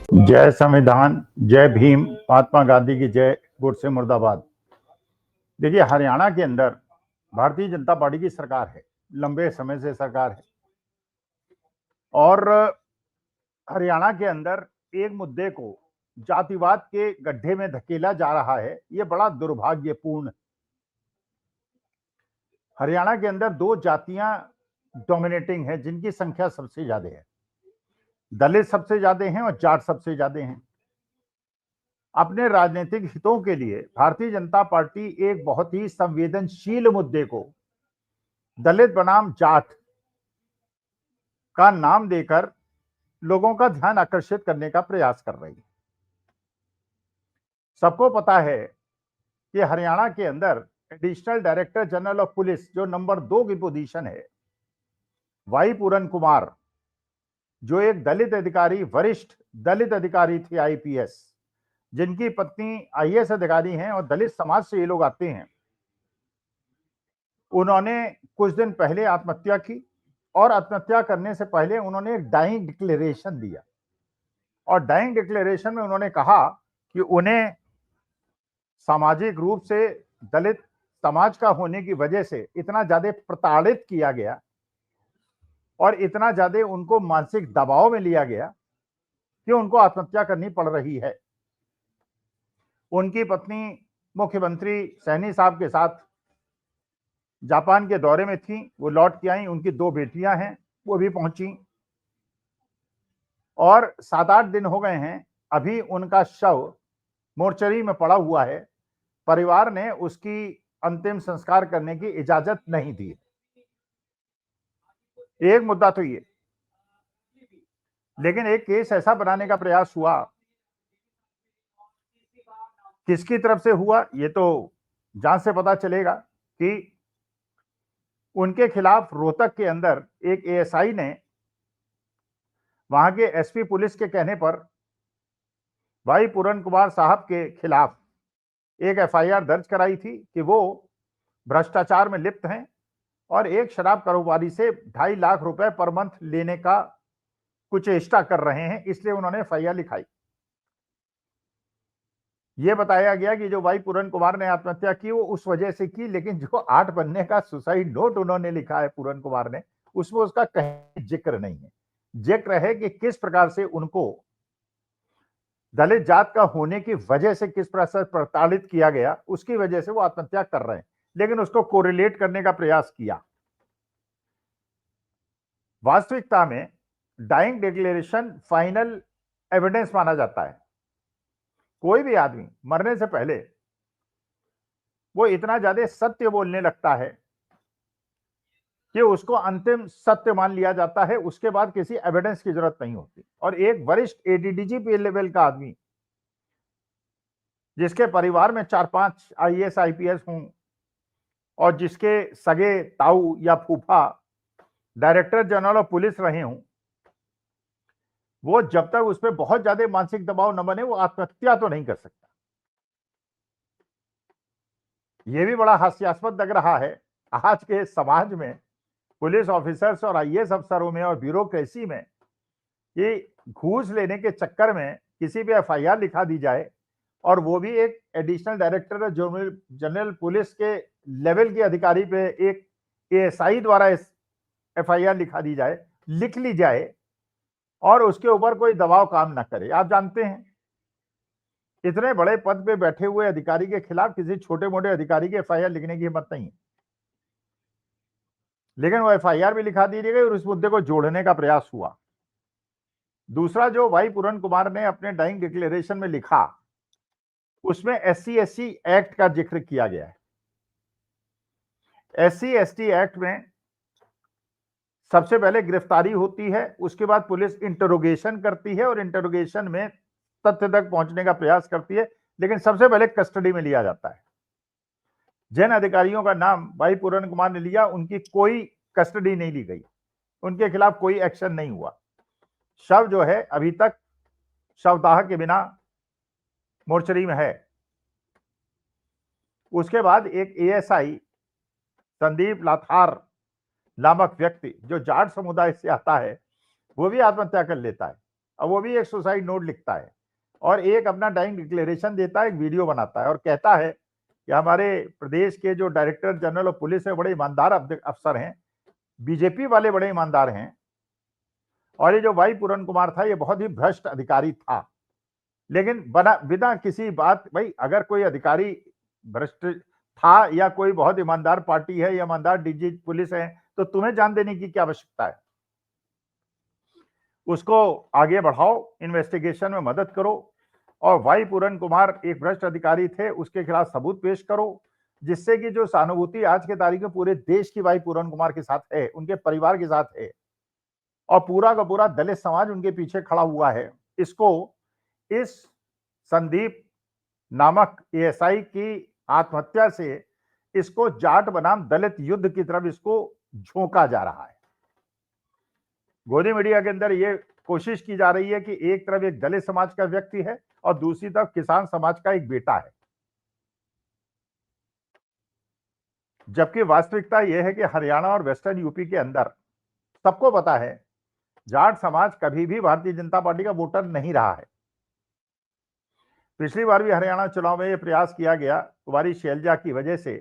जय संविधान, जय भीम, महात्मा गांधी की जय, गुट से मुर्दाबाद। देखिए, हरियाणा के अंदर भारतीय जनता पार्टी की सरकार है, लंबे समय से सरकार है और हरियाणा के अंदर एक मुद्दे को जातिवाद के गड्ढे में धकेला जा रहा है। ये बड़ा दुर्भाग्यपूर्ण। हरियाणा के अंदर दो जातियां डोमिनेटिंग है जिनकी संख्या सबसे ज्यादा है। दलित सबसे ज्यादा हैं और जाट सबसे ज्यादा हैं। अपने राजनीतिक हितों के लिए भारतीय जनता पार्टी एक बहुत ही संवेदनशील मुद्दे को दलित बनाम जाट का नाम देकर लोगों का ध्यान आकर्षित करने का प्रयास कर रही है। सबको पता है कि हरियाणा के अंदर additional director general of police जो नंबर 2 की पोजीशन है, वाई पूरन कुमार, जो एक दलित अधिकारी, वरिष्ठ दलित अधिकारी थे, आईपीएस, जिनकी पत्नी आईएएस अधिकारी हैं और दलित समाज से ये लोग आते हैं। उन्होंने कुछ दिन पहले आत्महत्या की और आत्महत्या करने से पहले उन्होंने एक डाइंग डिक्लेरेशन दिया और डाइंग डिक्लेरेशन में उन्होंने कहा कि उन्हें सामाजिक रूप से दलित समाज का होने की वजह से इतना ज्यादा प्रताड़ित किया गया और इतना ज्यादा उनको मानसिक दबाव में लिया गया कि उनको आत्महत्या करनी पड़ रही है। उनकी पत्नी मुख्यमंत्री सैनी साहब के साथ जापान के दौरे में थी, वो लौट के आई। उनकी 2 बेटियां हैं, वो भी पहुंची और 7-8 दिन हो गए हैं, अभी उनका शव मोर्चरी में पड़ा हुआ है। परिवार ने उसकी अंतिम संस्कार करने की इजाजत नहीं दी। एक मुद्दा तो ये, लेकिन एक केस ऐसा बनाने का प्रयास हुआ, किसकी तरफ से हुआ ये तो जांच से पता चलेगा, कि उनके खिलाफ रोहतक के अंदर एक एएसआई ने वहां के एसपी पुलिस के कहने पर भाई पूरन कुमार साहब के खिलाफ एक एफआईआर दर्ज कराई थी कि वो भ्रष्टाचार में लिप्त हैं और एक शराब कारोबारी से 2.5 लाख रुपए पर मंथ लेने का कुचेष्टा कर रहे हैं, इसलिए उन्होंने एफआईआर लिखाई। यह बताया गया कि जो भाई पूरन कुमार ने आत्महत्या की वो उस वजह से की, लेकिन जो 8 पन्ने का सुसाइड नोट उन्होंने लिखा है पूरन कुमार ने, उसमें उसका कहीं जिक्र नहीं है। जिक्र है कि किस प्रकार से उनको दलित जात का होने की वजह से किस प्रकार से प्रताड़ित किया गया, उसकी वजह से वो आत्महत्या कर रहे हैं, लेकिन उसको कोरिलेट करने का प्रयास किया। वास्तविकता में डाइंग डिक्लेरेशन फाइनल एविडेंस माना जाता है। कोई भी आदमी मरने से पहले वो इतना ज्यादा सत्य बोलने लगता है कि उसको अंतिम सत्य मान लिया जाता है, उसके बाद किसी एविडेंस की जरूरत नहीं होती। और एक वरिष्ठ एडीडीजीपी लेवल का आदमी जिसके परिवार में 4-5 आईएएस आईपीएस हों और जिसके सगे ताऊ या फूफा डायरेक्टर जनरल ऑफ पुलिस रहे हों, वो जब तक उस पर बहुत ज्यादा मानसिक दबाव न बने वो आत्महत्या तो नहीं कर सकता। यह भी बड़ा हास्यास्पद लग रहा है आज के समाज में, पुलिस ऑफिसर्स और आईएएस अफसरों में और ब्यूरोक्रेसी में, कि घूस लेने के चक्कर में किसी भी एफआईआर लिखा दी जाए और वो भी एक एडिशनल डायरेक्टर जनरल पुलिस के लेवल के अधिकारी पे एक एएसआई द्वारा एफआईआर लिखा दी जाए, लिख ली जाए और उसके ऊपर कोई दबाव काम ना करे। आप जानते हैं इतने बड़े पद पे बैठे हुए अधिकारी के खिलाफ किसी छोटे मोटे अधिकारी की एफआईआर लिखने की हिम्मत नहीं है, लेकिन वो एफआईआर भी लिखा दी गई और उस मुद्दे को जोड़ने का प्रयास हुआ। दूसरा, जो भाई पूरन कुमार ने अपने डाइंग डिक्लेरेशन में लिखा, उसमें SC/ST एक्ट का जिक्र किया गया है। SC/ST एक्ट में सबसे पहले गिरफ्तारी होती है, उसके बाद पुलिस इंटरोगेशन करती है और इंटरोगेशन में तथ्य तक पहुंचने का प्रयास करती है, लेकिन सबसे पहले कस्टडी में लिया जाता है। जिन अधिकारियों का नाम भाई पूरन कुमार ने लिया, उनकी कोई कस्टडी नहीं ली गई, उनके खिलाफ कोई एक्शन नहीं हुआ। शव जो है अभी तक शवदाह के बिना मोर्चरी में है। उसके बाद एक एएसआई संदीप लाथार नामक व्यक्ति जो जाट समुदाय से आता है, वो भी आत्महत्या कर लेता है। अब वो भी एक सुसाइड नोट लिखता है और एक अपना डाइंग डिक्लेरेशन देता है, एक वीडियो बनाता है और कहता है कि हमारे प्रदेश के जो डायरेक्टर जनरल ऑफ पुलिस है बड़े ईमानदार अफसर हैं, बीजेपी वाले बड़े ईमानदार हैं, और ये जो वाई पूरन कुमार था ये बहुत ही भ्रष्ट अधिकारी था। लेकिन बिना किसी बात, भाई अगर कोई अधिकारी भ्रष्ट था या कोई बहुत ईमानदार पार्टी है या ईमानदार डीजी पुलिस है तो तुम्हें जान देने की क्या आवश्यकता है? उसको आगे बढ़ाओ, इन्वेस्टिगेशन में मदद करो, और वाई पूरन कुमार एक भ्रष्ट अधिकारी थे, उसके खिलाफ सबूत पेश करो, जिससे कि जो सहानुभूति आज के तारीख में पूरे देश की वाई पूरन कुमार के साथ है, उनके परिवार के साथ है, और पूरा का पूरा दलित समाज उनके पीछे खड़ा हुआ है, इसको इस संदीप नामक एएसआई की आत्महत्या से इसको जाट बनाम दलित युद्ध की तरफ इसको झोंका जा रहा है। गोदी मीडिया के अंदर ये कोशिश की जा रही है कि एक तरफ एक दलित समाज का व्यक्ति है और दूसरी तरफ किसान समाज का एक बेटा है, जबकि वास्तविकता यह है कि हरियाणा और वेस्टर्न यूपी के अंदर सबको पता है जाट समाज कभी भी भारतीय जनता पार्टी का वोटर नहीं रहा है। पिछली बार भी हरियाणा चुनाव में यह प्रयास किया गया कुमारी शैलजा की वजह से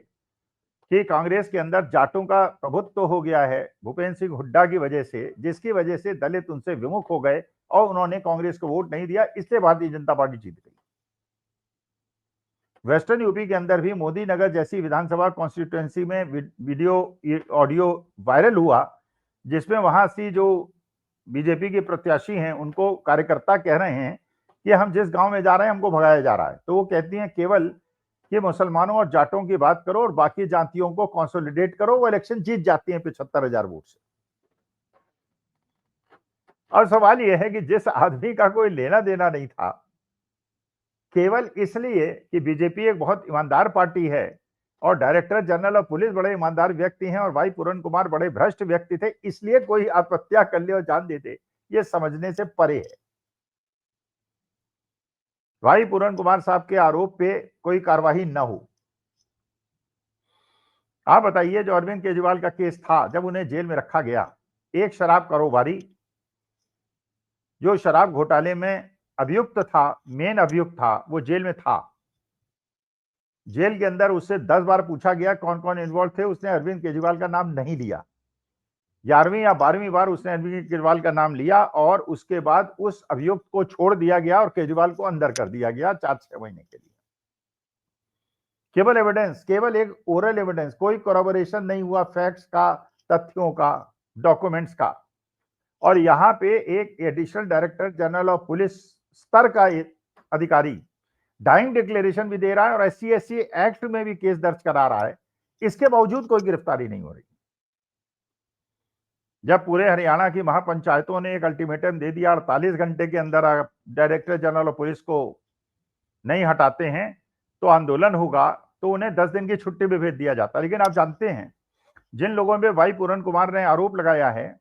कि कांग्रेस के अंदर जाटों का प्रभुत्व हो गया है भूपेंद्र सिंह हुड्डा की वजह से, जिसकी वजह से दलित उनसे विमुख हो गए और उन्होंने कांग्रेस को वोट नहीं दिया, इसलिए भारतीय जनता पार्टी जीत गई। वेस्टर्न यूपी के अंदर भी मोदी नगर जैसी विधानसभा कॉन्स्टिट्यूएंसी में वीडियो ऑडियो वायरल हुआ, जिसमें वहां से जो बीजेपी के प्रत्याशी हैं उनको कार्यकर्ता कह रहे हैं कि हम जिस गांव में जा रहे हैं हमको भगाया जा रहा है, तो वो कहती हैं केवल कि मुसलमानों और जाटों की बात करो और बाकी जातियों को कंसोलिडेट करो, वो इलेक्शन जीत जाती हैं 75,000 वोट से। और सवाल यह है कि जिस आदमी का कोई लेना देना नहीं था, केवल इसलिए कि बीजेपी एक बहुत ईमानदार पार्टी है और डायरेक्टर जनरल ऑफ पुलिस बड़े ईमानदार व्यक्ति हैं और वाई पूरन कुमार बड़े भ्रष्ट व्यक्ति थे, इसलिए कोई आत्महत्या कर ले और जान दे दे, ये समझने से परे है। भाई पूरन कुमार साहब के आरोप पे कोई कार्रवाई न हो। आप बताइए, जो अरविंद केजरीवाल का केस था, जब उन्हें जेल में रखा गया, एक शराब कारोबारी जो शराब घोटाले में अभियुक्त था, मेन अभियुक्त था, वो जेल में था। जेल के अंदर उससे 10 बार पूछा गया कौन कौन इन्वॉल्व थे, उसने अरविंद केजरीवाल का नाम नहीं लिया। 11वीं या 12वीं बार उसने अरविंद केजरीवाल का नाम लिया और उसके बाद उस अभियुक्त को छोड़ दिया गया और केजरीवाल को अंदर कर दिया गया 4-6 महीने के लिए। केवल एविडेंस, केवल एक ओरल एविडेंस, कोई कोरैबोरेशन नहीं हुआ फैक्ट्स का, तथ्यों का, डॉक्यूमेंट्स का। और यहां पे एक additional director general of police स्तर का अधिकारी डाइंग डिक्लेरेशन भी दे रहा है और SC/ST एक्ट में भी केस दर्ज करा रहा है, इसके बावजूद कोई गिरफ्तारी नहीं हो रही। जब पूरे हरियाणा की महापंचायतों ने एक अल्टीमेटम दे दिया 48 घंटे के अंदर डायरेक्टर जनरल ऑफ पुलिस को नहीं हटाते हैं तो आंदोलन होगा, तो उन्हें 10 दिन की छुट्टी भी भेज दिया जाता। लेकिन आप जानते हैं जिन लोगों पे वाई पूरन कुमार ने आरोप लगाया है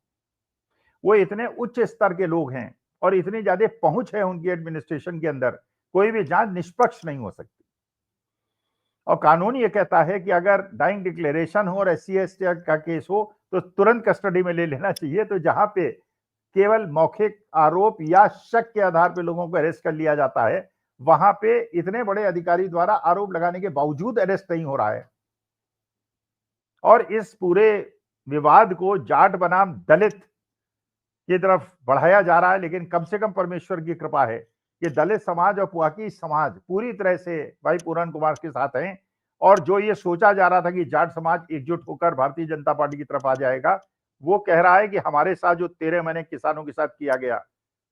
वो इतने उच्च स्तर के लोग हैं और इतनी ज्यादा पहुंच है उनकी एडमिनिस्ट्रेशन के अंदर, कोई भी जांच निष्पक्ष नहीं हो सकती। और कानून ये कहता है कि अगर डाइंग डिक्लेरेशन हो और SC/ST का केस हो तो तुरंत कस्टडी में ले लेना चाहिए। तो जहां पे केवल मौखिक आरोप या शक के आधार पे लोगों को अरेस्ट कर लिया जाता है, वहां पे इतने बड़े अधिकारी द्वारा आरोप लगाने के बावजूद अरेस्ट नहीं हो रहा है। और इस पूरे विवाद को जाट बनाम दलित की तरफ बढ़ाया जा रहा है। लेकिन कम से कम परमेश्वर की कृपा है कि दलित समाज और पुआकी समाज पूरी तरह से भाई पूरन कुमार के साथ हैं। और जो ये सोचा जा रहा था कि जाट समाज एकजुट होकर भारतीय जनता पार्टी की तरफ आ जाएगा, वो कह रहा है कि हमारे साथ जो 13 महीने किसानों के साथ किया गया,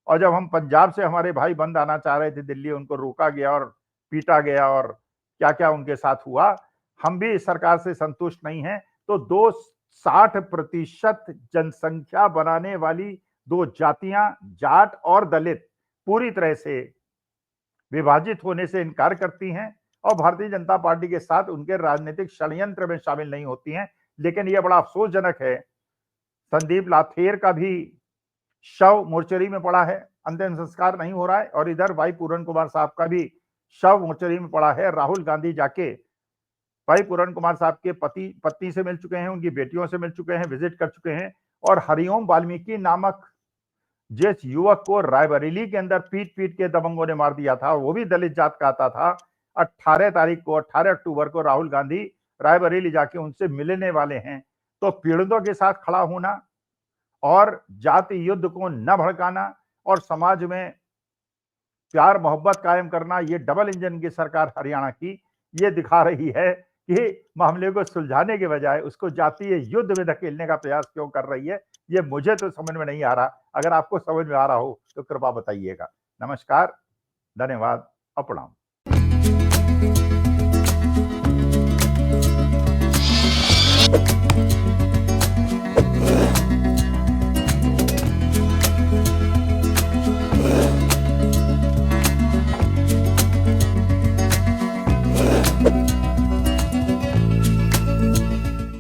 और जब हम पंजाब से हमारे भाई बंद आना चाह रहे थे दिल्ली, उनको रोका गया और पीटा गया और क्या क्या उनके साथ हुआ, हम भी इस सरकार से संतुष्ट नहीं हैं। तो 60% जनसंख्या बनाने वाली दो जातियां, जाट और दलित, पूरी तरह से विभाजित होने से इनकार करती हैं और भारतीय जनता पार्टी के साथ उनके राजनीतिक षड्यंत्र में शामिल नहीं होती हैं। लेकिन यह बड़ा अफसोसजनक है, संदीप लाथेर का भी शव मोर्चरी में पड़ा है, अंतिम संस्कार नहीं हो रहा है, और इधर भाई पूरन कुमार साहब का भी शव मोर्चरी में पड़ा है। राहुल गांधी जाके भाई पूरन कुमार साहब के पत्नी से मिल चुके हैं, उनकी बेटियों से मिल चुके हैं, विजिट कर चुके हैं, और हरिओम वाल्मीकि नामक जिस युवक को रायबरेली के अंदर पीट पीट के दबंगों ने मार दिया था, वो भी दलित जात का आता था, 18 अक्टूबर को राहुल गांधी रायबरेली जाके उनसे मिलने वाले हैं। तो पीड़ितों के साथ खड़ा होना और जाति युद्ध को न भड़काना और समाज में प्यार मोहब्बत कायम करना, ये डबल इंजन की सरकार हरियाणा की ये दिखा रही है कि मामले को सुलझाने के बजाय उसको जातीय युद्ध में धकेलने का प्रयास क्यों कर रही है, ये मुझे तो समझ में नहीं आ रहा। अगर आपको समझ में आ रहा हो तो कृपया बताइएगा। नमस्कार, धन्यवाद, प्रणाम।